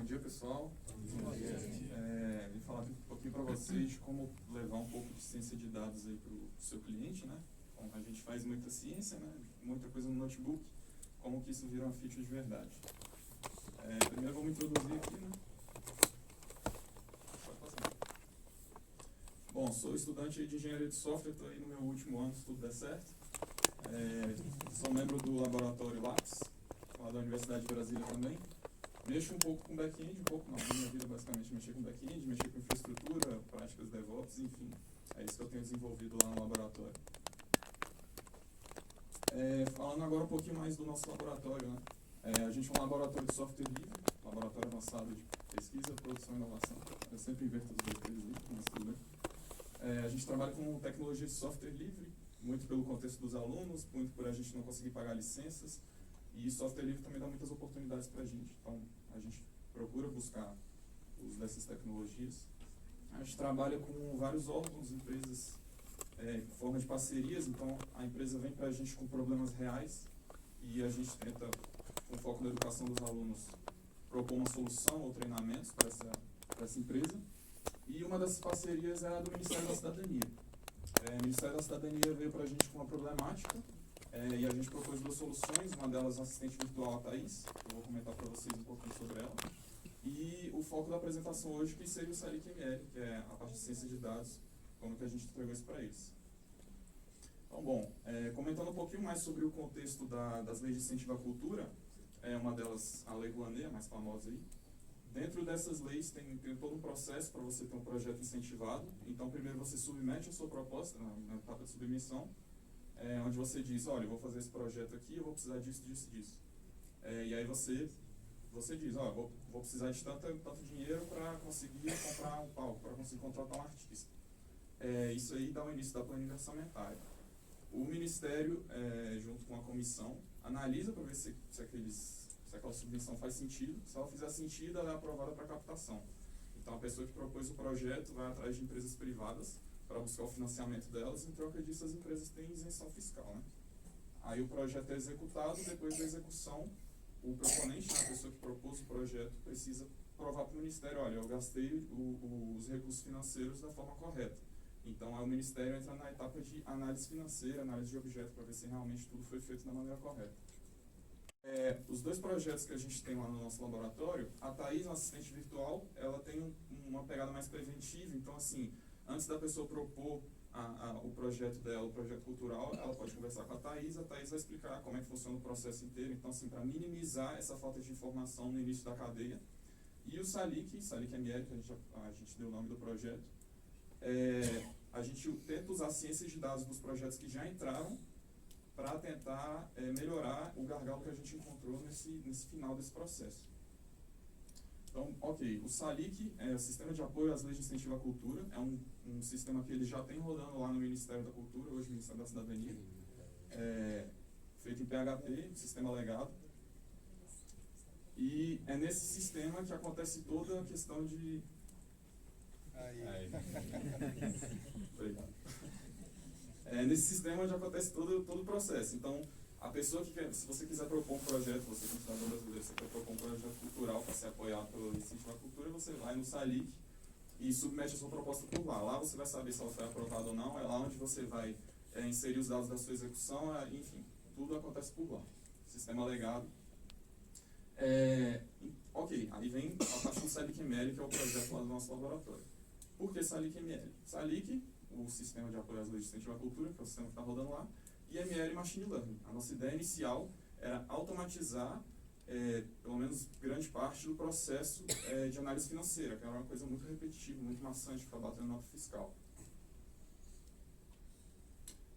Bom dia, pessoal. Bom dia. Vim falar um pouquinho para vocês de como levar um pouco de ciência de dados aí para o seu cliente, né? Como a gente faz muita ciência, né? Muita coisa no notebook, como que isso vira uma feature de verdade. Primeiro vamos introduzir aqui, né? Pode passar. Bom, sou estudante de engenharia de software, estou aí no meu último ano, se tudo der certo. Sou membro do laboratório LAPS, lá da Universidade de Brasília também. Mexo um pouco com back-end, um pouco não. Minha vida basicamente é mexer com back-end, mexer com infraestrutura, práticas DevOps, enfim. É isso que eu tenho desenvolvido lá no laboratório. Falando agora um pouquinho mais do nosso laboratório, né? A gente é um laboratório de software livre, laboratório avançado de pesquisa, produção e inovação. Eu sempre inverto os dois coisas aí, mas tudo bem. A gente trabalha com tecnologia de software livre, muito pelo contexto dos alunos, muito por a gente não conseguir pagar licenças. E software livre também dá muitas oportunidades para a gente. Então, a gente procura buscar o uso dessas tecnologias. A gente trabalha com vários órgãos, empresas, em forma de parcerias. Então, a empresa vem para a gente com problemas reais e a gente tenta, com foco na educação dos alunos, propor uma solução ou treinamentos para essa empresa. E uma dessas parcerias é a do Ministério da Cidadania. O Ministério da Cidadania veio para a gente com uma problemática. E a gente propôs duas soluções, uma delas a assistente virtual, a Thaís, eu vou comentar para vocês um pouquinho sobre ela. E o foco da apresentação hoje que seria o SALIC-ML, que é a parte de ciência de dados, como que a gente entregou isso para eles. Então, bom, comentando um pouquinho mais sobre o contexto das leis de incentivo à cultura, uma delas a Lei Rouanet, a mais famosa aí. Dentro dessas leis tem todo um processo para você ter um projeto incentivado. Então, primeiro você submete a sua proposta na etapa de submissão, onde você diz, olha, eu vou fazer esse projeto aqui, eu vou precisar disso, disso, disso. E aí você diz, ó, vou precisar de tanto dinheiro para conseguir comprar um palco, para conseguir contratar um artista. Isso aí dá o início da planilha orçamentária. O Ministério, junto com a comissão, analisa para ver se aquela submissão faz sentido. Se ela fizer sentido, ela é aprovada para captação. Então, a pessoa que propôs o projeto vai atrás de empresas privadas para buscar o financiamento delas, em troca disso as empresas têm isenção fiscal, né? Aí o projeto é executado, depois da execução, o proponente, a pessoa que propôs o projeto, precisa provar para o Ministério, olha, eu gastei os recursos financeiros da forma correta. Então, aí o Ministério entra na etapa de análise financeira, análise de objeto, para ver se realmente tudo foi feito da maneira correta. Os dois projetos que a gente tem lá no nosso laboratório, a Thaís, uma assistente virtual, ela tem uma pegada mais preventiva, então assim, antes da pessoa propor o projeto dela, o projeto cultural, ela pode conversar com a Thaís vai explicar como é que funciona o processo inteiro, então assim, para minimizar essa falta de informação no início da cadeia. E o SALIC-ML, que a gente deu o nome do projeto, a gente tenta usar ciências de dados dos projetos que já entraram para tentar melhorar o gargalo que a gente encontrou nesse final desse processo. Então, ok, o SALIC é o Sistema de Apoio às Leis de Incentivo à Cultura, é um sistema que ele já tem rodando lá no Ministério da Cultura, hoje Ministério da Cidadania, feito em PHP, sistema legado. E é nesse sistema que acontece toda a questão de... Obrigado. Nesse sistema onde acontece todo o processo. Então, a pessoa se você quiser propor um projeto, você como cidadão brasileiro, você quer propor um projeto cultural para ser apoiado pelo incentivo à cultura, você vai no SALIC e submete a sua proposta por lá. Lá você vai saber se ela foi aprovada ou não, é lá onde você vai inserir os dados da sua execução, enfim, tudo acontece por lá. Sistema legado. Ok, aí vem a parte do SALIC-ML, que é o projeto lá do nosso laboratório. Por que SALIC-ML? SALIC, o Sistema de Apoio às Leis de Incentivo à Cultura, que é o sistema que está rodando lá, e ML Machine Learning. A nossa ideia inicial era automatizar, pelo menos grande parte do processo de análise financeira, que era uma coisa muito repetitiva, muito maçante, ficar batendo nota fiscal.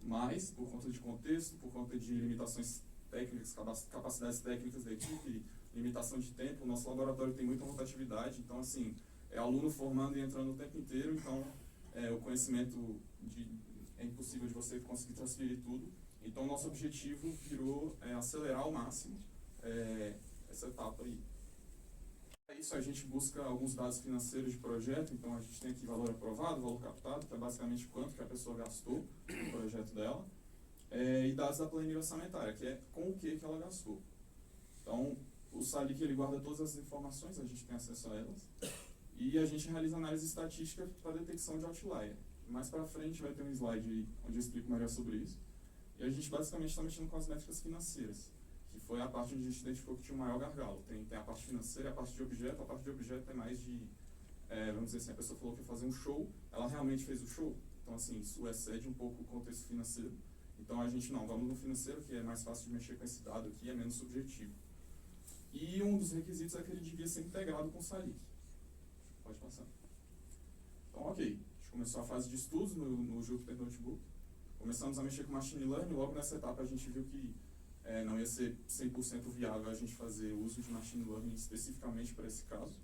Mas, por conta de contexto, por conta de limitações técnicas, capacidades técnicas da equipe, limitação de tempo, o nosso laboratório tem muita rotatividade, então, assim, é aluno formando e entrando o tempo inteiro, então, o conhecimento é impossível de você conseguir transferir tudo. Então, nosso objetivo virou acelerar ao máximo essa etapa aí. Para isso, a gente busca alguns dados financeiros de projeto. Então, a gente tem aqui valor aprovado, valor captado, que é basicamente quanto que a pessoa gastou no projeto dela. E dados da planilha orçamentária, que é com o que ela gastou. Então, Salic ele guarda todas as informações, a gente tem acesso a elas, e a gente realiza análise estatística para detecção de outlier. Mais para frente vai ter um slide aí onde eu explico melhor sobre isso. E a gente basicamente está mexendo com as métricas financeiras, que foi a parte onde a gente identificou que tinha o maior gargalo. Tem a parte financeira e a parte de objeto. A parte de objeto é mais de, vamos dizer assim, a pessoa falou que ia fazer um show, ela realmente fez o show. Então, assim, isso excede um pouco o contexto financeiro. Então, a gente vamos no financeiro, que é mais fácil de mexer com esse dado aqui, é menos subjetivo. E um dos requisitos é que ele devia ser integrado com o Salic. Pode passar. Então, ok. A gente começou a fase de estudos no Jupyter Notebook. Começamos a mexer com Machine Learning. Logo nessa etapa, a gente viu que não ia ser 100% viável a gente fazer uso de Machine Learning especificamente para esse caso.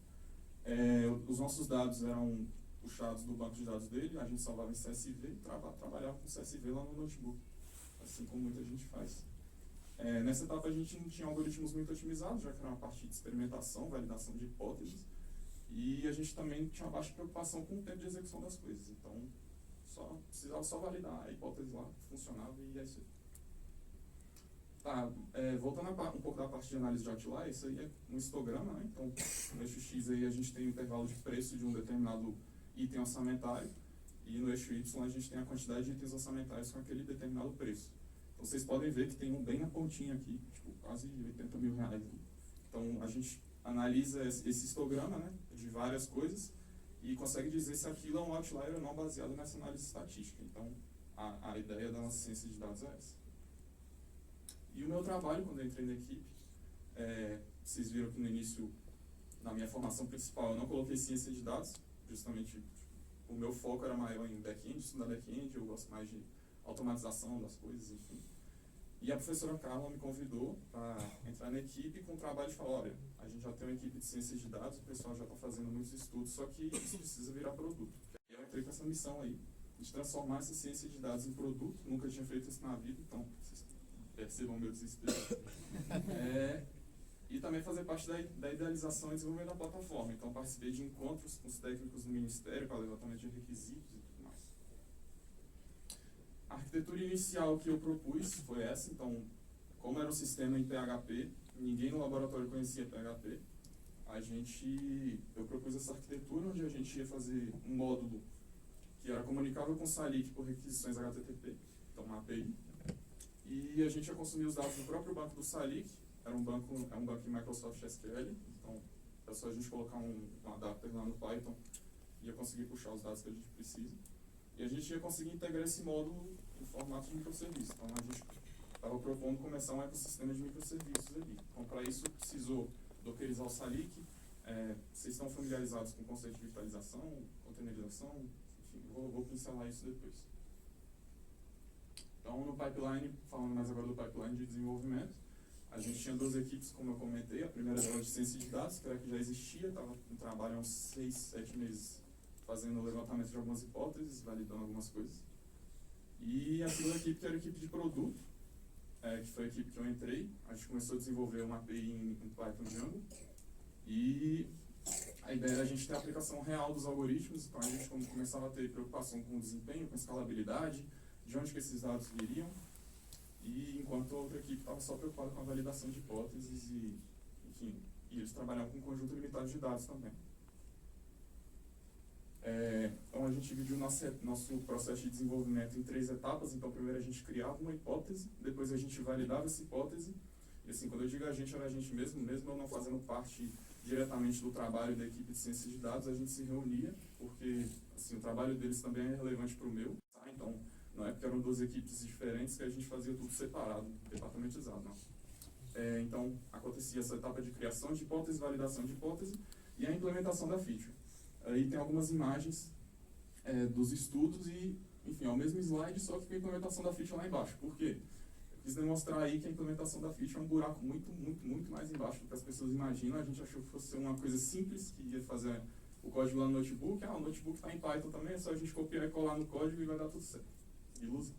Os nossos dados eram puxados do banco de dados dele, a gente salvava em CSV e trabalhava com CSV lá no notebook, assim como muita gente faz. Nessa etapa a gente não tinha algoritmos muito otimizados, já que era uma parte de experimentação, validação de hipóteses, e a gente também tinha uma baixa preocupação com o tempo de execução das coisas, então precisava só validar a hipótese lá, funcionava e é isso aí. Tá, voltando um pouco da parte de análise de outlier, isso aí é um histograma, né? Então, no eixo X aí a gente tem o intervalo de preço de um determinado item orçamentário, e no eixo Y a gente tem a quantidade de itens orçamentários com aquele determinado preço. Então, vocês podem ver que tem um bem na pontinha aqui, tipo, quase 80 mil reais. Né? Então, a gente analisa esse histograma, né, de várias coisas, e consegue dizer se aquilo é um outlier ou não, baseado nessa análise estatística. Então, a ideia da nossa ciência de dados é essa. E o meu trabalho, quando eu entrei na equipe, vocês viram que no início, na minha formação principal, eu não coloquei ciência de dados, justamente o meu foco era maior em back-end, estudar back-end, eu gosto mais de automatização das coisas, enfim. E a professora Carla me convidou para entrar na equipe com o trabalho de falar, olha, a gente já tem uma equipe de ciências de dados, o pessoal já está fazendo muitos estudos, só que isso precisa virar produto. E eu entrei com essa missão aí, de transformar essa ciência de dados em produto, nunca tinha feito isso na vida, então vocês percebam o meu desespero. E também fazer parte da idealização e desenvolvimento da plataforma. Então, participei de encontros com os técnicos do Ministério para levantamento de requisitos e tudo mais. A arquitetura inicial que eu propus foi essa. Então, como era um sistema em PHP, ninguém no laboratório conhecia PHP. Eu propus essa arquitetura onde a gente ia fazer um módulo que era comunicável com o Salic por requisições HTTP, então uma API. E a gente ia consumir os dados do próprio banco do Salic. É um banco em Microsoft SQL, então é só a gente colocar um adapter lá no Python e ia conseguir puxar os dados que a gente precisa. E a gente ia conseguir integrar esse módulo em formato de microserviço. Então a gente estava propondo começar um ecossistema de microserviços ali. Então para isso precisou dockerizar o Salic. Vocês estão familiarizados com o conceito de virtualização, containerização, enfim, vou pincelar isso depois. Então no pipeline, falando mais agora do pipeline de desenvolvimento, a gente tinha 2 equipes, como eu comentei. A primeira era de ciência de dados, que era que já existia, estava em trabalho há uns 6, 7 meses, fazendo o levantamento de algumas hipóteses, validando algumas coisas. E a segunda equipe, que era a equipe de produto, que foi a equipe que eu entrei. A gente começou a desenvolver uma API em Python Django. E a ideia era a gente ter a aplicação real dos algoritmos, então a gente começava a ter preocupação com o desempenho, com a escalabilidade, de onde que esses dados viriam. E enquanto a outra equipe estava só preocupada com a validação de hipóteses e eles trabalhavam com um conjunto limitado de dados também. Então a gente dividiu nosso processo de desenvolvimento em 3 etapas. Então primeiro a gente criava uma hipótese, depois a gente validava essa hipótese. E assim, quando eu digo a gente, era a gente mesmo eu não fazendo parte diretamente do trabalho da equipe de ciências de dados, a gente se reunia, porque assim, o trabalho deles também é relevante para o meu. Tá? Então, não é porque eram 2 equipes diferentes que a gente fazia tudo separado, departamentizado, não. Então, acontecia essa etapa de criação de hipótese, validação de hipótese e a implementação da feature. Aí tem algumas imagens dos estudos e, enfim, é o mesmo slide, só que com a implementação da feature lá embaixo. Por quê? Eu quis demonstrar aí que a implementação da feature é um buraco muito, muito, muito mais embaixo do que as pessoas imaginam. A gente achou que fosse uma coisa simples, que ia fazer o código lá no notebook. O notebook está em Python também, é só a gente copiar e colar no código e vai dar tudo certo. Ilusão.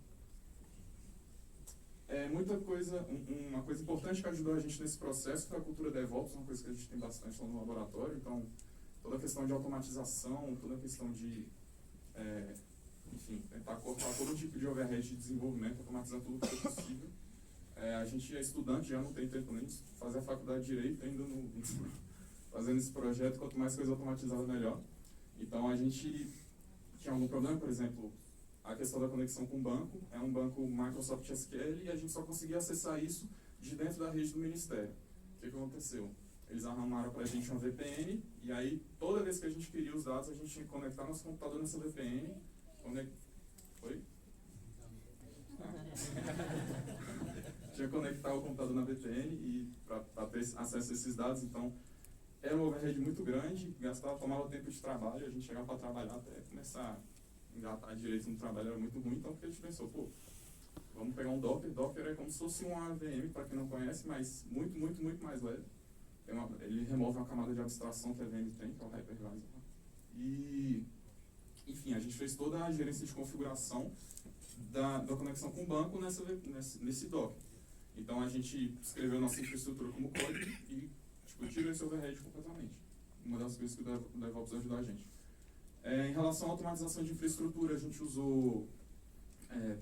Muita coisa, uma coisa importante que ajudou a gente nesse processo foi a cultura DevOps, uma coisa que a gente tem bastante lá no laboratório. Então, toda a questão de automatização, toda a questão de, tentar cortar todo tipo de overhead de desenvolvimento, automatizar tudo que for possível. A gente é estudante, já não tem tempo nem de fazer a faculdade de Direito, ainda não fazendo esse projeto, quanto mais coisa automatizada, melhor. Então, a gente tinha algum problema, por exemplo, a questão da conexão com o banco, é um banco Microsoft SQL e a gente só conseguia acessar isso de dentro da rede do Ministério. O que aconteceu? Eles arrumaram para a gente uma VPN e aí toda vez que a gente queria os dados, a gente tinha que conectar nosso computador nessa VPN. Foi? Tinha que conectar o computador na VPN e para ter acesso a esses dados, então era um overhead muito grande, tomava tempo de trabalho, a gente chegava para trabalhar até começar a engatar direito no trabalho, era muito ruim, então porque a gente pensou, pô, vamos pegar um Docker. Docker é como se fosse um AVM, para quem não conhece, mas muito, muito, muito mais leve. Ele remove uma camada de abstração que a VM tem, que é o hypervisor. E, enfim, a gente fez toda a gerência de configuração da conexão com o banco nesse Docker. Então, a gente escreveu nossa infraestrutura como código e tirou esse overhead completamente. Uma das coisas que o DevOps ajudou a gente. Em relação à automatização de infraestrutura, a gente usou...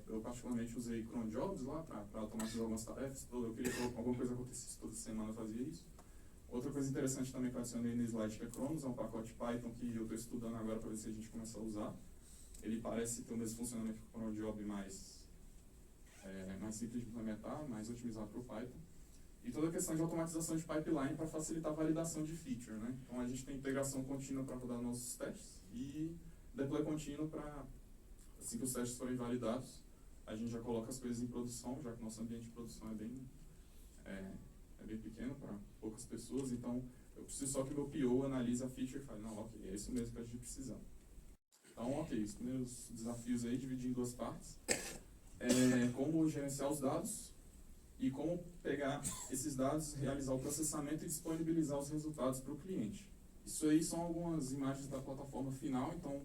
eu particularmente usei Cron Jobs lá para automatizar algumas tarefas. Eu queria que alguma coisa acontecesse toda semana, eu fazia isso. Outra coisa interessante também que eu adicionei no slide, que é Cronos, é um pacote Python que eu estou estudando agora para ver se a gente começa a usar. Ele parece ter o mesmo funcionamento que o Cron Job, mais simples de implementar, mais otimizado para o Python. E toda a questão de automatização de pipeline para facilitar a validação de feature, né? Então a gente tem integração contínua para rodar nossos testes e deploy contínuo para, assim que os testes forem validados, a gente já coloca as coisas em produção, já que o nosso ambiente de produção é bem pequeno para poucas pessoas, então eu preciso só que o meu PO analise a feature e fale, não, ok, é isso mesmo que a gente precisa. Então, ok, os primeiros desafios aí, dividir em duas partes. Como gerenciar os dados e como pegar esses dados, realizar o processamento e disponibilizar os resultados para o cliente. Isso aí são algumas imagens da plataforma final, então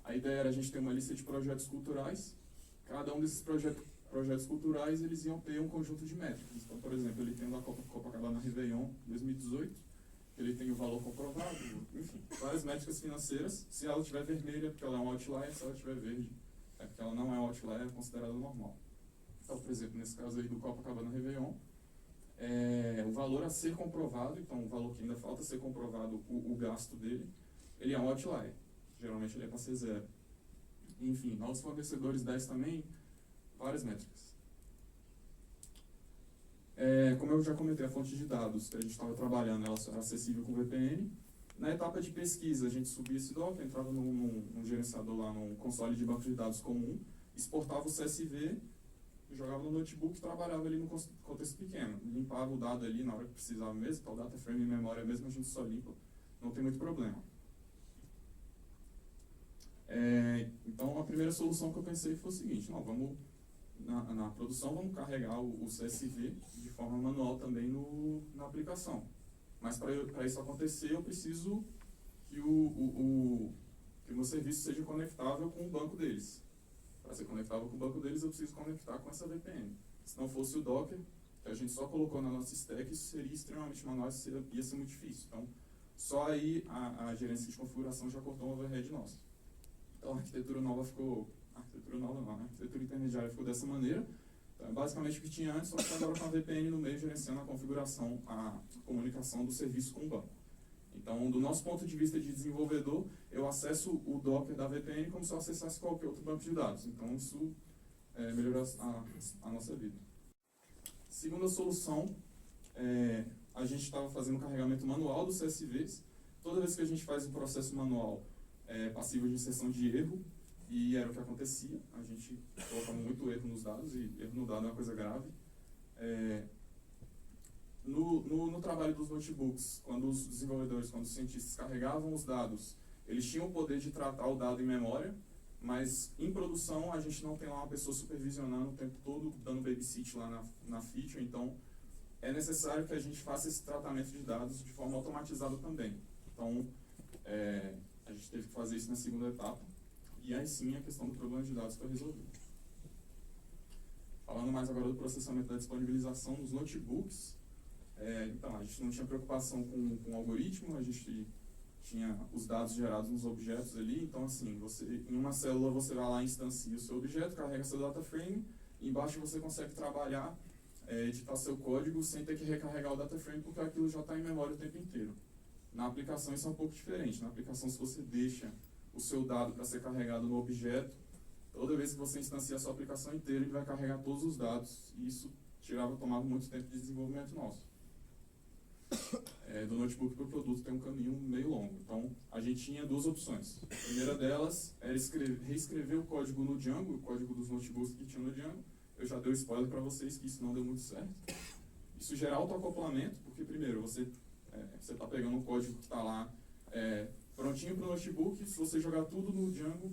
a ideia era a gente ter uma lista de projetos culturais. Cada um desses projetos culturais, eles iam ter um conjunto de métricas. Então, por exemplo, ele tem o da Copacabana Réveillon 2018, ele tem o valor comprovado, enfim, várias métricas financeiras. Se ela estiver vermelha, é porque ela é um outlier; se ela estiver verde, é porque ela não é um outlier, é considerada normal. Então, por exemplo, nesse caso aí do Copacabana Réveillon, o valor a ser comprovado, então o valor que ainda falta ser comprovado, o gasto dele, ele é um outlier. Geralmente ele é para ser zero. Enfim, novos fornecedores 10 também, várias métricas. Como eu já comentei, a fonte de dados que a gente estava trabalhando, ela era acessível com VPN. Na etapa de pesquisa, a gente subia esse Docker, entrava num gerenciador lá, num console de banco de dados comum, exportava o CSV, jogava no notebook e trabalhava ali no contexto pequeno. Limpava o dado ali na hora que precisava mesmo, então o data frame em memória mesmo a gente só limpa, não tem muito problema. Então, a primeira solução que eu pensei foi o seguinte: não, vamos, na produção, vamos carregar o CSV de forma manual também na aplicação. Mas para isso acontecer, eu preciso que o meu serviço seja conectável com o banco deles. Para ser conectável com o banco deles, eu preciso conectar com essa VPN. Se não fosse o Docker, que a gente só colocou na nossa stack, isso seria extremamente manual e ia ser muito difícil. Então, só aí a gerência de configuração já cortou um overhead nosso. Então, a arquitetura nova ficou... A arquitetura intermediária ficou dessa maneira. Então, basicamente o que tinha antes, só que agora com a VPN no meio, gerenciando a configuração, a comunicação do serviço com o banco. Então, do nosso ponto de vista de desenvolvedor, eu acesso o Docker da VPN como se eu acessasse qualquer outro banco de dados. Então, isso melhora a nossa vida. Segunda solução, a gente estava fazendo o carregamento manual dos CSVs. Toda vez que a gente faz um processo manual, passível de inserção de erro, e era o que acontecia. A gente colocava muito erro nos dados, e erro no dado é uma coisa grave. No trabalho dos notebooks, quando os desenvolvedores, quando os cientistas carregavam os dados, eles tinham o poder de tratar o dado em memória, mas em produção a gente não tem lá uma pessoa supervisionando o tempo todo, dando babysit lá na feature. Então é necessário que a gente faça esse tratamento de dados de forma automatizada também. Então a gente teve que fazer isso na segunda etapa, e aí sim a questão do problema de dados foi resolvida. Falando mais agora do processamento da disponibilização nos notebooks, então, a gente não tinha preocupação com o algoritmo, a gente tinha os dados gerados nos objetos ali. Então, assim, em uma célula você vai lá e instancia o seu objeto, carrega seu data frame, e embaixo você consegue trabalhar editar seu código sem ter que recarregar o data frame, porque aquilo já está em memória o tempo inteiro. Na aplicação isso é um pouco diferente. Na aplicação, se você deixa o seu dado para ser carregado no objeto, toda vez que você instancia a sua aplicação inteira, ele vai carregar todos os dados, e isso tomava muito tempo de desenvolvimento nosso. Do notebook para o produto tem um caminho meio longo. Então, a gente tinha duas opções. A primeira delas era reescrever o código no Django, o código dos notebooks que tinha no Django. Eu já dei spoiler para vocês que isso não deu muito certo. Isso gera autoacoplamento, porque primeiro, você está pegando um código que está lá prontinho para o notebook, se você jogar tudo no Django,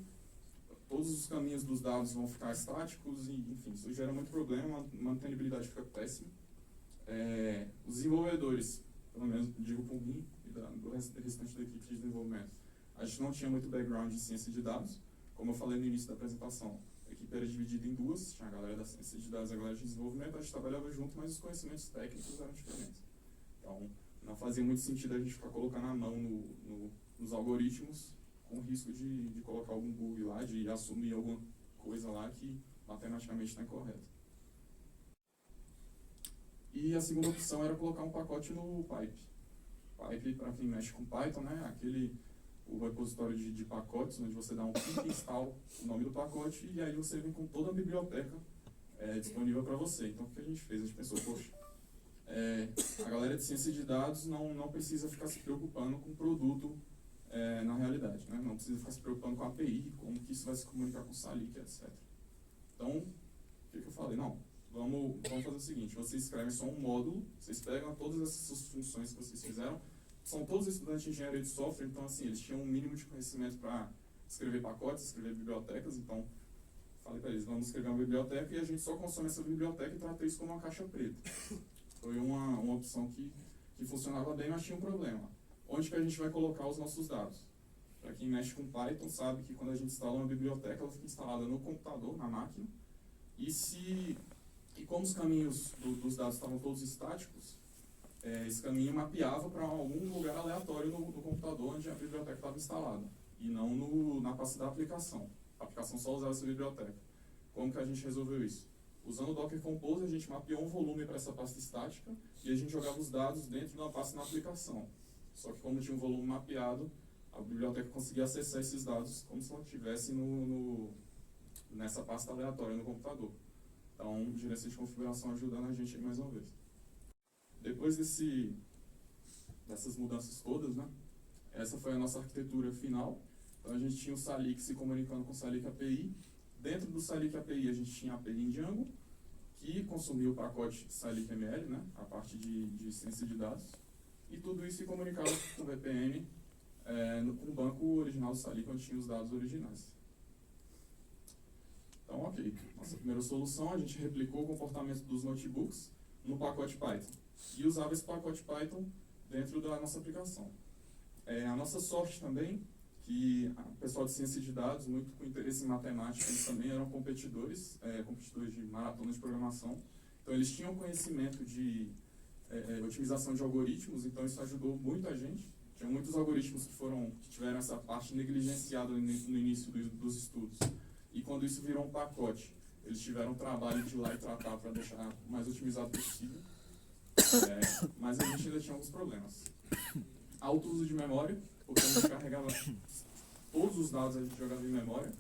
todos os caminhos dos dados vão ficar estáticos, e enfim, isso gera muito problema, a mantenibilidade fica péssima. Os desenvolvedores, pelo menos digo por mim e do restante da equipe de desenvolvimento, a gente não tinha muito background em ciência de dados. Como eu falei no início da apresentação, a equipe era dividida em duas, tinha a galera da ciência de dados e a galera de desenvolvimento. A gente trabalhava junto, mas os conhecimentos técnicos eram diferentes. Então, não fazia muito sentido a gente ficar colocando a mão nos algoritmos, com o risco de colocar algum bug lá, de assumir alguma coisa lá que matematicamente está incorreta. E a segunda opção era colocar um pacote no Pipe. Pipe, para quem mexe com Python, né, o repositório de pacotes, onde você dá um pip install, o nome do pacote, e aí você vem com toda a biblioteca disponível para você. Então, o que a gente fez? A gente pensou, poxa, a galera de ciência de dados não precisa ficar se preocupando com o produto na realidade, né? Não precisa ficar se preocupando com a API, como que isso vai se comunicar com o Salic, etc. Então, o que eu falei? Não, vamos fazer o seguinte: vocês escrevem só um módulo, vocês pegam todas essas funções que vocês fizeram, são todos estudantes de engenharia de software, então assim, eles tinham um mínimo de conhecimento para escrever pacotes, escrever bibliotecas. Então, falei para eles, vamos escrever uma biblioteca e a gente só consome essa biblioteca e trata isso como uma caixa preta. Foi uma opção que funcionava bem, mas tinha um problema. Onde que a gente vai colocar os nossos dados? Para quem mexe com Python sabe que quando a gente instala uma biblioteca, ela fica instalada no computador, na máquina, e como os caminhos dos dados estavam todos estáticos, esse caminho mapeava para algum lugar aleatório no computador onde a biblioteca estava instalada, e não na pasta da aplicação. A aplicação só usava essa biblioteca. Como que a gente resolveu isso? Usando o Docker Compose, a gente mapeou um volume para essa pasta estática e a gente jogava os dados dentro de uma pasta na aplicação. Só que como tinha um volume mapeado, a biblioteca conseguia acessar esses dados como se ela estivesse nessa pasta aleatória no computador. Então, gerência de configuração ajudando a gente aí mais uma vez. Depois dessas mudanças todas, né, essa foi a nossa arquitetura final. Então, a gente tinha o Salic se comunicando com o Salic API. Dentro do Salic API, a gente tinha a API em Django, que consumia o pacote Salic ML, né, a parte de ciência de dados. E tudo isso se comunicava com o VPN, com o banco original do Salic, onde tinha os dados originais. Então, ok. Nossa primeira solução, a gente replicou o comportamento dos notebooks no pacote Python. E usava esse pacote Python dentro da nossa aplicação. A nossa sorte também, que o pessoal de ciência de dados, muito com interesse em matemática, eles também eram competidores de maratona de programação. Então, eles tinham conhecimento de otimização de algoritmos, então isso ajudou muito a gente. Tinha muitos algoritmos que tiveram essa parte negligenciada no início dos estudos. E quando isso virou um pacote, eles tiveram o trabalho de ir lá e tratar para deixar o mais otimizado possível. Mas a gente ainda tinha alguns problemas. Alto uso de memória, porque a gente carregava todos os dados, a gente jogava em memória.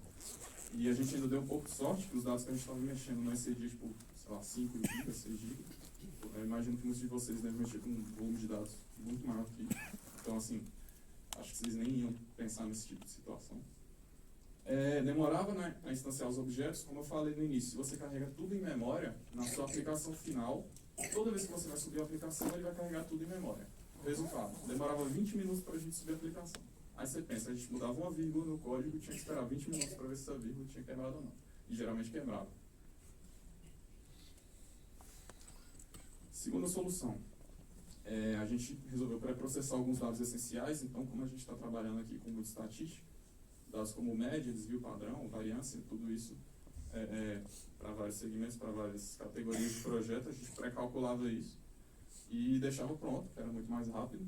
E a gente ainda deu um pouco de sorte, que os dados que a gente estava mexendo não excediam, tipo, sei lá, 5 GB, 6 GB. Eu imagino que muitos de vocês devem mexer com um volume de dados muito maior que isso. Então, assim, acho que vocês nem iam pensar nesse tipo de situação. Demorava, né, a instanciar os objetos. Como eu falei no início, se você carrega tudo em memória, na sua aplicação final, toda vez que você vai subir a aplicação, ele vai carregar tudo em memória. Resultado, demorava 20 minutos para a gente subir a aplicação. Aí você pensa, a gente mudava uma vírgula no código e tinha que esperar 20 minutos para ver se essa vírgula tinha quebrado ou não. E geralmente quebrava. Segunda solução. A gente resolveu pré-processar alguns dados essenciais. Então, como a gente está trabalhando aqui com muito estatística, dados como média, desvio padrão, variância, tudo isso para vários segmentos, para várias categorias de projeto, a gente pré-calculava isso e deixava pronto, que era muito mais rápido.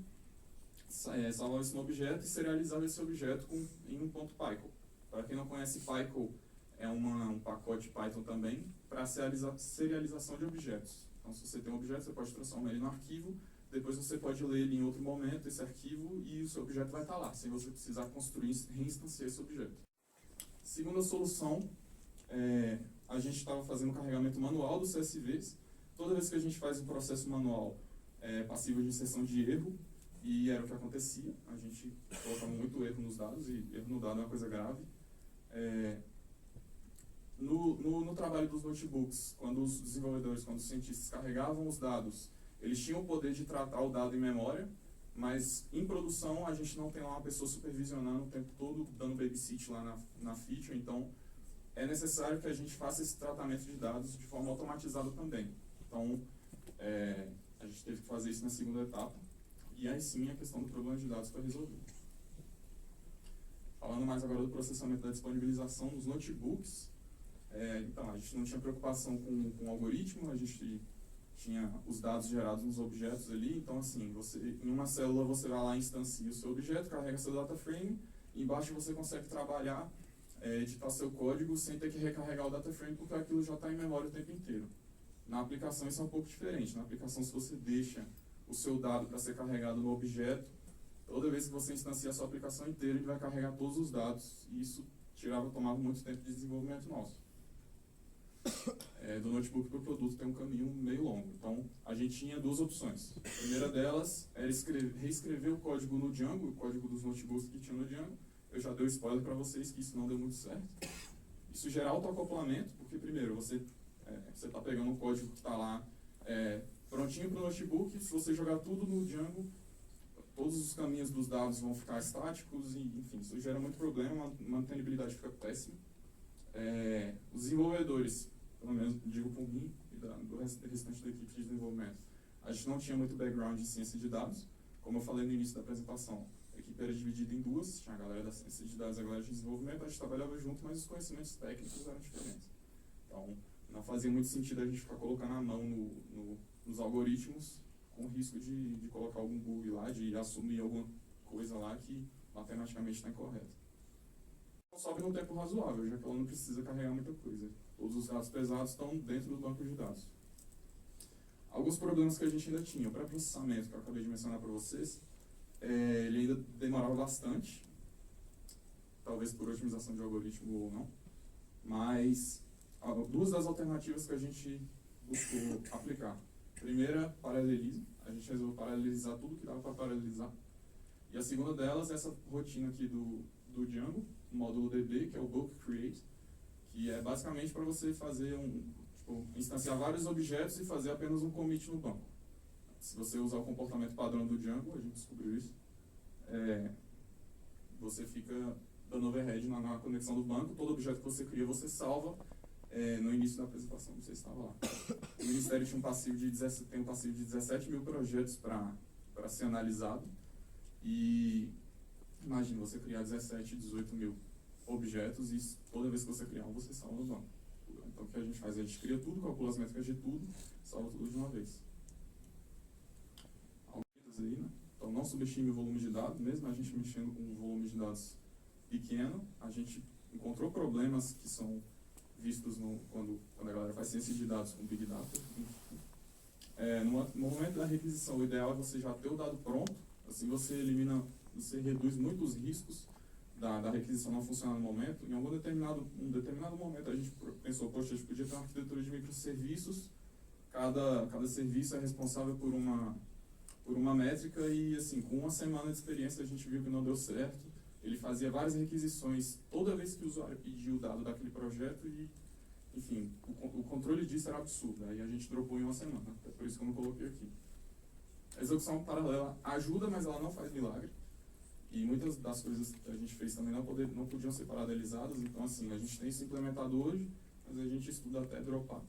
Salvava isso no objeto e serializava esse objeto em um ponto Python. Para quem não conhece, Python é um pacote Python também para serialização de objetos. Então, se você tem um objeto, você pode transformar ele no arquivo, depois você pode ler ele em outro momento, esse arquivo, e o seu objeto vai estar lá, sem você precisar construir, reinstanciar esse objeto. Segunda solução, a gente estava fazendo o carregamento manual dos CSVs. Toda vez que a gente faz um processo manual, passível de inserção de erro, e era o que acontecia, a gente colocava muito erro nos dados, e erro no dado é uma coisa grave. No trabalho dos notebooks, quando os desenvolvedores, quando os cientistas carregavam os dados, eles tinham o poder de tratar o dado em memória, mas em produção a gente não tem lá uma pessoa supervisionando o tempo todo, dando babysit lá na feature, então é necessário que a gente faça esse tratamento de dados de forma automatizada também. Então, a gente teve que fazer isso na segunda etapa, e aí sim a questão do problema de dados foi resolvida. Falando mais agora do processamento da disponibilização dos notebooks, então, a gente não tinha preocupação com o algoritmo, a gente tinha os dados gerados nos objetos ali, então assim, em uma célula você vai lá e instancia o seu objeto, carrega seu data frame, e embaixo você consegue trabalhar, editar seu código sem ter que recarregar o data frame, porque aquilo já está em memória o tempo inteiro. Na aplicação isso é um pouco diferente. Na aplicação, se você deixa o seu dado para ser carregado no objeto, toda vez que você instancia a sua aplicação inteira, ele vai carregar todos os dados, e isso tomava muito tempo de desenvolvimento nosso. Do notebook para o produto tem um caminho meio longo. Então, a gente tinha duas opções. A primeira delas era reescrever o código no Django, o código dos notebooks que tinha no Django. Eu já dei o spoiler para vocês que isso não deu muito certo. Isso gera autoacoplamento, porque primeiro, você está pegando um código que está lá prontinho para o notebook, se você jogar tudo no Django, todos os caminhos dos dados vão ficar estáticos, e enfim, isso gera muito problema, a mantenibilidade fica péssima. Os desenvolvedores, pelo menos digo por mim e do restante da equipe de desenvolvimento, a gente não tinha muito background em ciência de dados. Como eu falei no início da apresentação, a equipe era dividida em duas, tinha a galera da ciência de dados e a galera de desenvolvimento, a gente trabalhava junto, mas os conhecimentos técnicos eram diferentes. Então, não fazia muito sentido a gente ficar colocando a mão nos algoritmos com risco de colocar algum bug lá, de assumir alguma coisa lá que matematicamente está incorreta. Sobe num tempo razoável, já que ela não precisa carregar muita coisa. Todos os dados pesados estão dentro do banco de dados. Alguns problemas que a gente ainda tinha. O pré-processamento, que eu acabei de mencionar para vocês, ele ainda demorava bastante, talvez por otimização de algoritmo ou não, mas duas das alternativas que a gente buscou aplicar. Primeira, paralelismo. A gente resolveu paralelizar tudo que dava para paralelizar. E a segunda delas é essa rotina aqui do Django, o módulo DB, que é o bulk create, que é basicamente para você fazer instanciar vários objetos e fazer apenas um commit no banco. Se você usar o comportamento padrão do Django, a gente descobriu isso, você fica dando overhead na conexão do banco, todo objeto que você cria, você salva. No início da apresentação, não sei se estava lá. O Ministério tem um passivo de 17 mil projetos para ser analisado, e imagina você criar 17, 18 mil objetos, e toda vez que você criar um, você salva no banco. Então o que a gente faz? A gente cria tudo, calcula as métricas de tudo, salva tudo de uma vez. Aí, né? Então não subestime o volume de dados, mesmo a gente mexendo com um volume de dados pequeno, a gente encontrou problemas que são vistos quando a galera faz ciência de dados com Big Data. No momento da requisição, o ideal é você já ter o dado pronto, assim você reduz muito os riscos da requisição não funcionar no momento. Em algum determinado momento a gente pensou, poxa, a gente podia ter uma arquitetura de microserviços, cada serviço é responsável por uma métrica, e assim, com uma semana de experiência a gente viu que não deu certo. Ele fazia várias requisições toda vez que o usuário pedia o dado daquele projeto, e, enfim, o controle disso era absurdo. Aí a gente dropou em uma semana, é por isso que eu não coloquei aqui. A execução paralela ajuda, mas ela não faz milagre. E muitas das coisas que a gente fez também não podiam ser paralelizadas. Então, assim, a gente tem isso implementado hoje, mas a gente estuda até dropar.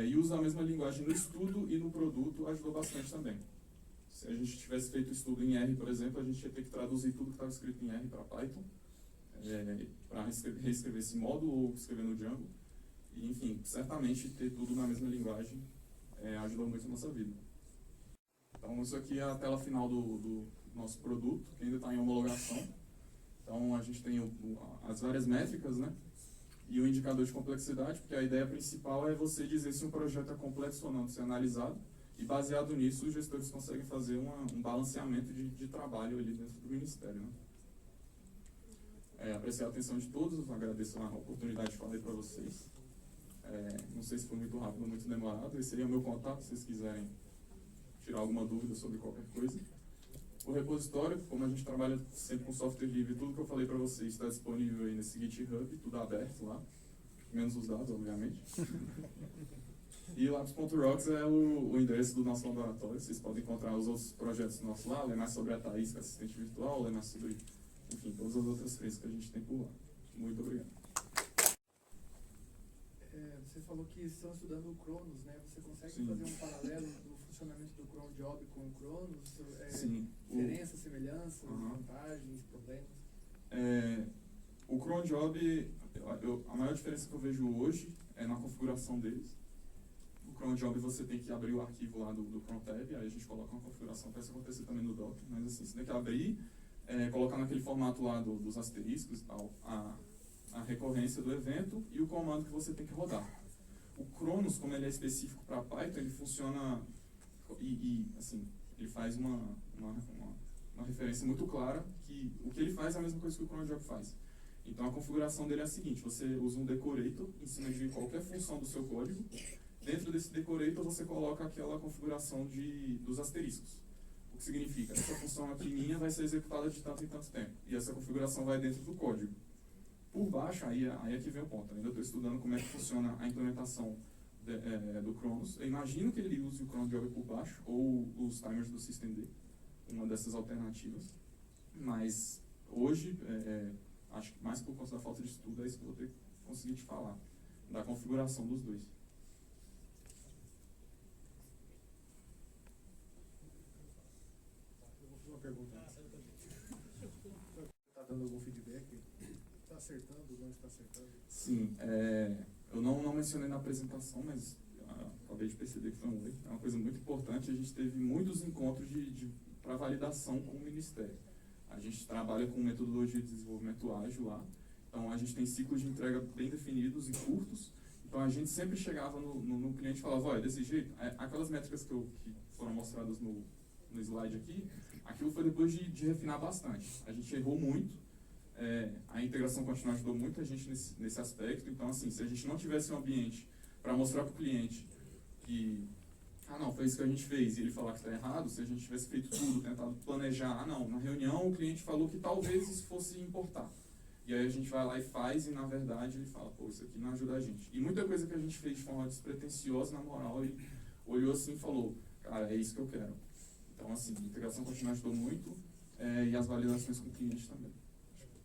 E usa a mesma linguagem no estudo e no produto, ajudou bastante também. Se a gente tivesse feito estudo em R, por exemplo, a gente ia ter que traduzir tudo que estava escrito em R para Python, para reescrever esse módulo ou escrever no Django. E, enfim, certamente ter tudo na mesma linguagem ajudou muito a nossa vida. Então, isso aqui é a tela final do nosso produto, que ainda está em homologação. Então, a gente tem as várias métricas, né? e o indicador de complexidade, porque a ideia principal é você dizer se um projeto é complexo ou não de ser analisado, e baseado nisso, os gestores conseguem fazer um balanceamento de trabalho ali dentro do Ministério, né? Apreciar a atenção de todos, agradeço a oportunidade de falar para vocês. Não sei se foi muito rápido ou muito demorado, esse aí é o meu contato, se vocês quiserem tirar alguma dúvida sobre qualquer coisa. O repositório, como a gente trabalha sempre com software livre, tudo que eu falei para vocês está disponível aí nesse GitHub, tudo aberto lá, menos os dados, obviamente. E Labs.rocks é o endereço do nosso laboratório, vocês podem encontrar os outros projetos nossos lá, ler mais sobre a Thaís, que é assistente virtual, ler mais sobre, enfim, todas as outras frentes que a gente tem por lá. Muito obrigado. Você falou que estão estudando o Cronos, né? Você consegue Sim. fazer um paralelo do funcionamento do cron job com o Cronos? Sim. Diferenças, semelhanças, Uhum. vantagens, problemas? O cron job, a maior diferença que eu vejo hoje é na configuração deles. O cron job você tem que abrir o arquivo lá do cron tab, aí a gente coloca uma configuração para isso acontecer também no Docker, mas assim, você tem que abrir, colocar naquele formato lá dos asteriscos e tal, a recorrência do evento e o comando que você tem que rodar. O Cronos, como ele é específico para Python, ele funciona assim, ele faz uma referência muito clara que o que ele faz é a mesma coisa que o cron job faz. Então a configuração dele é a seguinte: você usa um decorator em cima de qualquer função do seu código. Dentro desse decorator você coloca aquela configuração dos asteriscos. O que significa? Essa função aqui minha vai ser executada de tanto em tanto tempo. E essa configuração vai dentro do código. Por baixo, aí é que vem o ponto. Ainda estou estudando como é que funciona a implementação do Cronos. Eu imagino que ele use o cron job por baixo, ou os timers do systemd, uma dessas alternativas. Mas hoje, acho que mais por conta da falta de estudo, é isso que eu vou ter que conseguir te falar, da configuração dos dois. Eu vou fazer uma pergunta. Está dando algum feedback? Está acertando, não está acertando? Sim, eu não mencionei na apresentação, mas acabei de perceber que foi um erro. É uma coisa muito importante. A gente teve muitos encontros para validação com o Ministério. A gente trabalha com metodologia de desenvolvimento ágil lá. Então, a gente tem ciclos de entrega bem definidos e curtos. Então, a gente sempre chegava no cliente e falava: olha, desse jeito, aquelas métricas que foram mostradas no slide aqui, aquilo foi depois de refinar bastante. A gente errou muito. A integração contínua ajudou muito a gente nesse aspecto. Então, assim, se a gente não tivesse um ambiente para mostrar para o cliente que, não, foi isso que a gente fez, e ele falar que está errado, se a gente tivesse feito tudo, tentado planejar, não, na reunião o cliente falou que talvez isso fosse importar. E aí a gente vai lá e faz, e na verdade ele fala: pô, isso aqui não ajuda a gente. E muita coisa que a gente fez de forma despretensiosa, na moral, ele olhou assim e falou: cara, é isso que eu quero. Então, assim, a integração contínua ajudou muito, e as validações com o cliente também.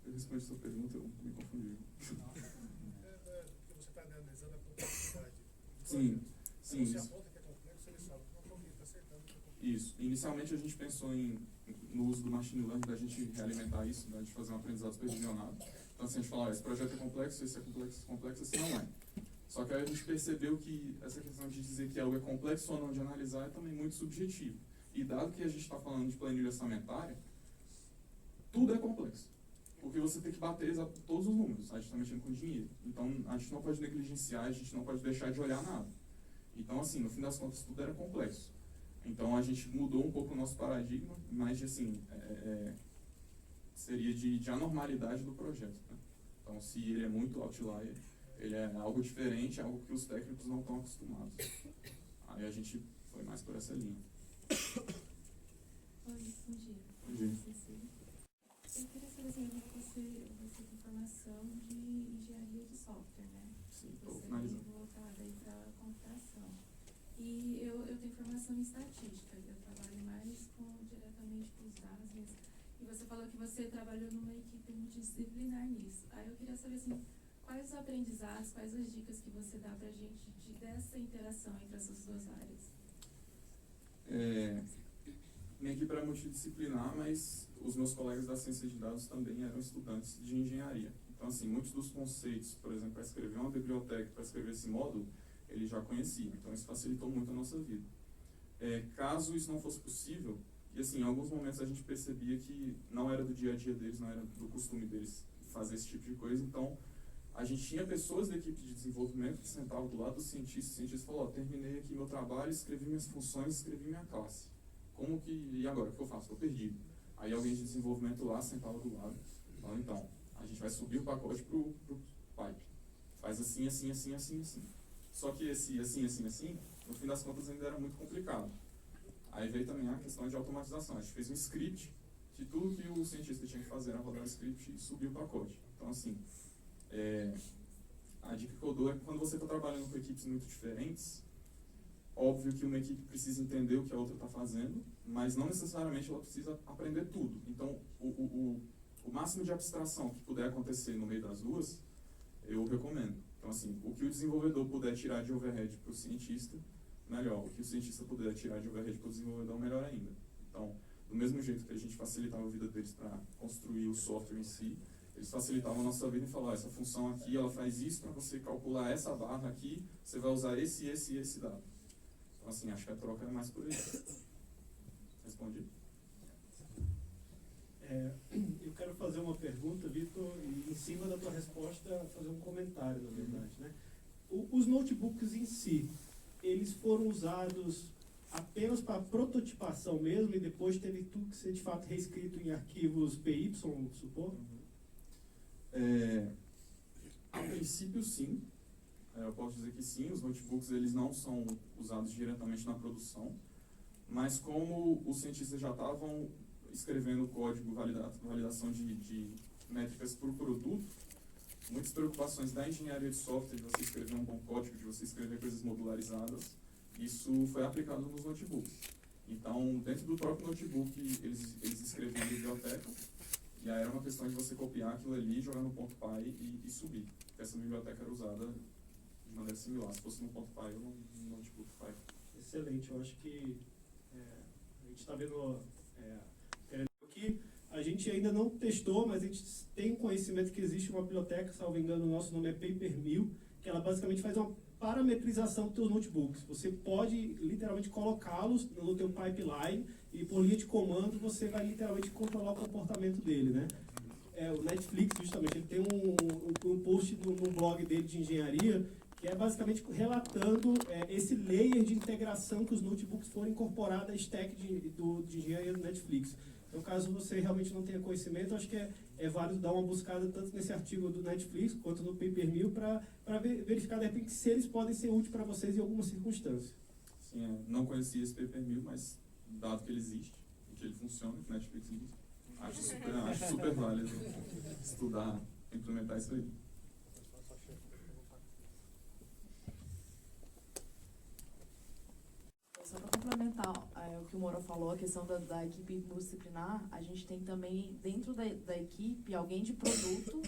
Eu respondi a sua pergunta, eu me confundi. Porque você está analisando a complexidade. Sim. Você aponta que é complexo, ele sabe que não está acertando que é complexo. Isso. Inicialmente a gente pensou no uso do machine learning, da gente realimentar isso, da gente fazer um aprendizado supervisionado. Então, assim, a gente fala: esse projeto é complexo, esse é complexo, esse não é. Só que aí a gente percebeu que essa questão de dizer que algo é complexo ou não de analisar é também muito subjetivo. E dado que a gente está falando de planilha orçamentária, tudo é complexo. Porque você tem que bater todos os números, a gente está mexendo com dinheiro. Então, a gente não pode negligenciar, a gente não pode deixar de olhar nada. Então, assim, no fim das contas, tudo era complexo. Então, a gente mudou um pouco o nosso paradigma, mas, assim, seria de anormalidade do projeto, né? Então, se ele é muito outlier, ele é algo diferente, algo que os técnicos não estão acostumados. Aí a gente foi mais por essa linha. Oi, bom dia. Bom dia. Eu queria saber assim, você tem formação de engenharia de software, né? Sim, estou Você é finalizando. voltada aí para computação. E eu tenho formação em estatística, eu trabalho mais diretamente com os dados mesmo. E você falou que você trabalhou numa equipe multidisciplinar nisso. Aí eu queria saber assim, quais os aprendizados, quais as dicas que você dá pra gente dessa interação entre essas duas áreas? Minha equipe era multidisciplinar, mas os meus colegas da ciência de dados também eram estudantes de engenharia. Então, assim, muitos dos conceitos, por exemplo, para escrever uma biblioteca, para escrever esse módulo, eles já conheciam. Então, isso facilitou muito a nossa vida. Caso isso não fosse possível, e assim, em alguns momentos a gente percebia que não era do dia a dia deles, não era do costume deles fazer esse tipo de coisa, então a gente tinha pessoas da equipe de desenvolvimento que sentavam do lado do cientista. O cientista falou, terminei aqui meu trabalho, escrevi minhas funções, escrevi minha classe. E agora, o que eu faço? Estou perdido. Aí alguém de desenvolvimento lá sentava do lado. Falava, então, a gente vai subir o pacote pro pipe. Faz assim, assim, assim, assim, assim. Só que esse assim, assim, assim, no fim das contas ainda era muito complicado. Aí veio também a questão de automatização. A gente fez um script de tudo que o cientista tinha que fazer, era rodar o script e subir o pacote. Então, assim, a dica que eu dou é que quando você está trabalhando com equipes muito diferentes, óbvio que uma equipe precisa entender o que a outra está fazendo, mas não necessariamente ela precisa aprender tudo. Então, o máximo de abstração que puder acontecer no meio das duas, eu recomendo. Então, assim, o que o desenvolvedor puder tirar de overhead para o cientista, melhor. O que o cientista puder tirar de overhead para o desenvolvedor, melhor ainda. Então, do mesmo jeito que a gente facilitava a vida deles para construir o software em si, eles facilitavam a nossa vida e falavam, essa função aqui, ela faz isso para você calcular essa barra aqui, você vai usar esse dado. Então, assim, acho que a troca é mais por aí. Respondi? Eu quero fazer uma pergunta, Vitor, e em cima da tua resposta, fazer um comentário, na verdade, né? Os notebooks em si, eles foram usados apenas para prototipação mesmo e depois teve tudo que ser de fato reescrito em arquivos PY, supor? A princípio, sim. Eu posso dizer que sim, os notebooks eles não são usados diretamente na produção, mas como os cientistas já estavam escrevendo código, validação de métricas para o produto, muitas preocupações da engenharia de software, de você escrever um bom código, de você escrever coisas modularizadas, isso foi aplicado nos notebooks. Então, dentro do próprio notebook, eles escreviam a biblioteca, e aí era uma questão de você copiar aquilo ali, jogar no .py e subir. Porque essa biblioteca era usada de maneira similar, se fosse no .py ou no notebook Py. Excelente, eu acho que a gente está vendo aqui, a gente ainda não testou, mas a gente tem conhecimento que existe uma biblioteca, salvo engano, o nosso nome é Paper.Mill, que ela basicamente faz uma parametrização dos teus notebooks. Você pode literalmente colocá-los no teu pipeline e por linha de comando você vai literalmente controlar o comportamento dele, né? O Netflix, justamente, ele tem um post no blog dele de engenharia que é basicamente relatando esse layer de integração que os notebooks foram incorporados à stack de engenharia do Netflix. Então, caso você realmente não tenha conhecimento, acho que é válido dar uma buscada tanto nesse artigo do Netflix quanto no Paper.Mill para verificar, de repente, se eles podem ser úteis para vocês em alguma circunstância. Sim, não conhecia esse Paper.Mill, mas dado que ele existe, que ele funciona, que o Netflix existe, acho super válido estudar, implementar isso aí. Só para complementar o que o Moura falou, a questão da equipe multidisciplinar, a gente tem também dentro da equipe alguém de produto,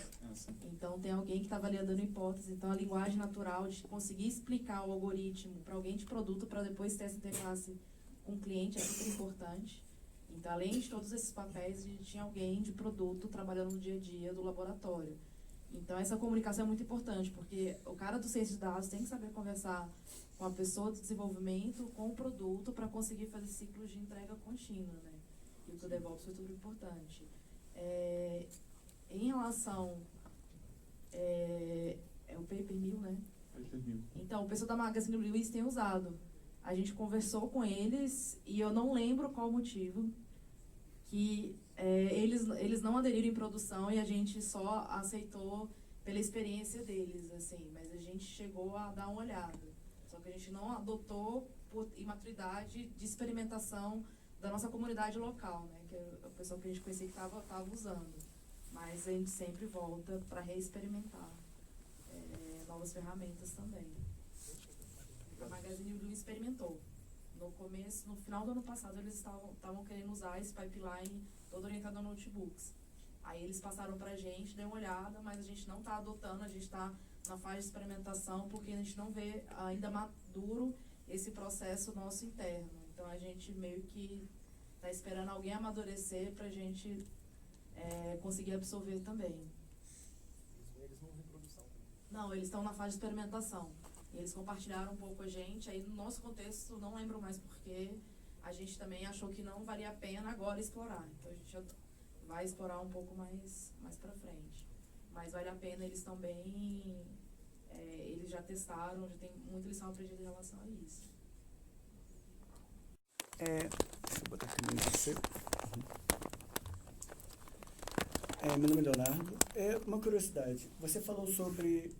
então tem alguém que está validando hipóteses, então a linguagem natural de conseguir explicar o algoritmo para alguém de produto para depois ter essa interface com o cliente é super importante. Então, além de todos esses papéis, a gente tinha alguém de produto trabalhando no dia a dia do laboratório. Então, essa comunicação é muito importante, porque o cara do ciência de dados tem que saber conversar com a pessoa de desenvolvimento, com o produto, para conseguir fazer ciclos de entrega contínua, né? E o DevOps foi tudo importante. Em relação... é o Paper.Mill, né? Paper.Mill. Então, o pessoal da Magazine Luiza tem usado. A gente conversou com eles e eu não lembro qual o motivo que eles não aderiram em produção e a gente só aceitou pela experiência deles, assim, mas a gente chegou a dar uma olhada. Só que a gente não adotou por imaturidade de experimentação da nossa comunidade local, né, que é o pessoal que a gente conhecia que estava usando. Mas a gente sempre volta para reexperimentar novas ferramentas também. A Magazine Luiza experimentou. No final do ano passado, eles estavam querendo usar esse pipeline todo orientado a notebooks. Aí eles passaram para a gente, deu uma olhada, mas a gente não está adotando, a gente está na fase de experimentação, porque a gente não vê ainda maduro esse processo nosso interno. Então, a gente meio que está esperando alguém amadurecer para a gente conseguir absorver também. Eles não vão em produção. Não, eles estão na fase de experimentação. E eles compartilharam um pouco com a gente, aí no nosso contexto, não lembro mais porque a gente também achou que não valia a pena agora explorar. Então a gente vai explorar um pouco mais para frente. mas vale a pena, eles também, eles já testaram, já tem muita lição aprendida em relação a isso. Deixa eu botar aqui no você. Meu nome é Leonardo. Uma curiosidade. Você falou sobre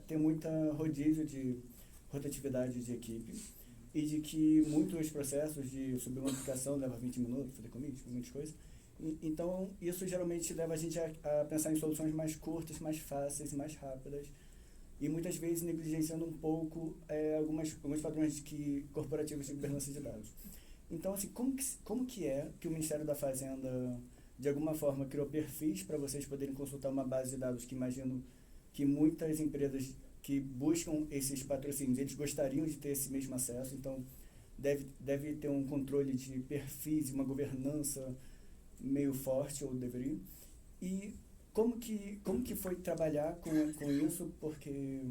ter muita rodízio de rotatividade de equipe e de que muitos processos de subir uma aplicação leva 20 minutos, fazer commit, muitas coisas. Então, isso geralmente leva a gente a pensar em soluções mais curtas, mais fáceis, mais rápidas e muitas vezes negligenciando um pouco alguns padrões corporativos de governança de dados. Então, assim, como que é que o Ministério da Fazenda, de alguma forma, criou perfis para vocês poderem consultar uma base de dados que imagino que muitas empresas que buscam esses patrocínios, eles gostariam de ter esse mesmo acesso, então deve ter um controle de perfis, uma governança meio forte, ou deveria. E como que foi trabalhar com isso, porque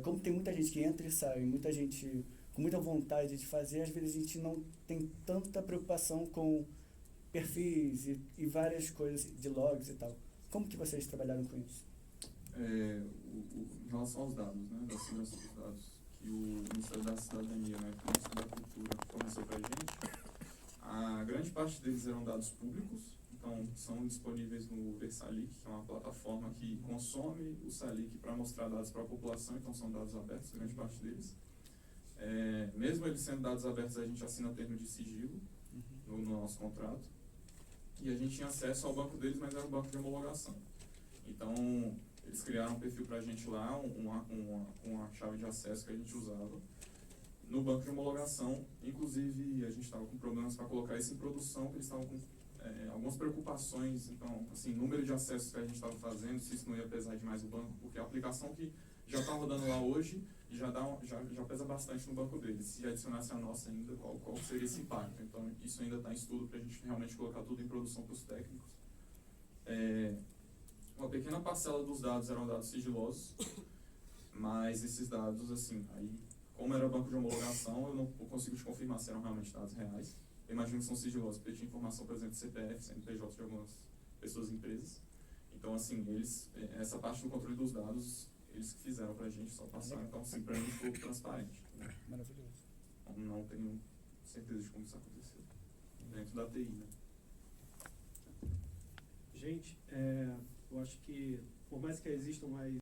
como tem muita gente que entra e sai, muita gente com muita vontade de fazer, às vezes a gente não tem tanta preocupação com perfis e várias coisas de logs e tal. Como que vocês trabalharam com isso? Em relação aos dados, né, da segurança dos dados, que o Ministério da Cidadania, né, que o Ministério da Cultura forneceu para a gente, a grande parte deles eram dados públicos, então são disponíveis no Versalic, que é uma plataforma que consome o Salic para mostrar dados para a população, então são dados abertos, grande parte deles. Mesmo eles sendo dados abertos, a gente assina termo de sigilo no nosso contrato, e a gente tinha acesso ao banco deles, mas era um banco de homologação. Então, eles criaram um perfil para a gente lá, uma chave de acesso que a gente usava no banco de homologação. Inclusive, a gente estava com problemas para colocar isso em produção, porque eles estavam com algumas preocupações. Então, assim, número de acessos que a gente estava fazendo, se isso não ia pesar demais o banco, porque a aplicação que já está rodando lá hoje já pesa bastante no banco deles. Se adicionasse a nossa ainda, qual seria esse impacto? Então, isso ainda está em estudo para a gente realmente colocar tudo em produção para os técnicos. Uma pequena parcela dos dados eram dados sigilosos, mas esses dados, assim, aí, como era banco de homologação, eu não consigo te confirmar se eram realmente dados reais. Eu imagino que são sigilosos, porque tinha informação, por exemplo, de CPF, CNPJ de algumas pessoas e empresas. Então, assim, essa parte do controle dos dados, eles que fizeram pra gente, só passaram. Então, assim, pra mim ficou transparente. Né? Maravilhoso. Não tenho certeza de como isso aconteceu. Dentro da TI, né? Gente, eu acho que, por mais que existam mais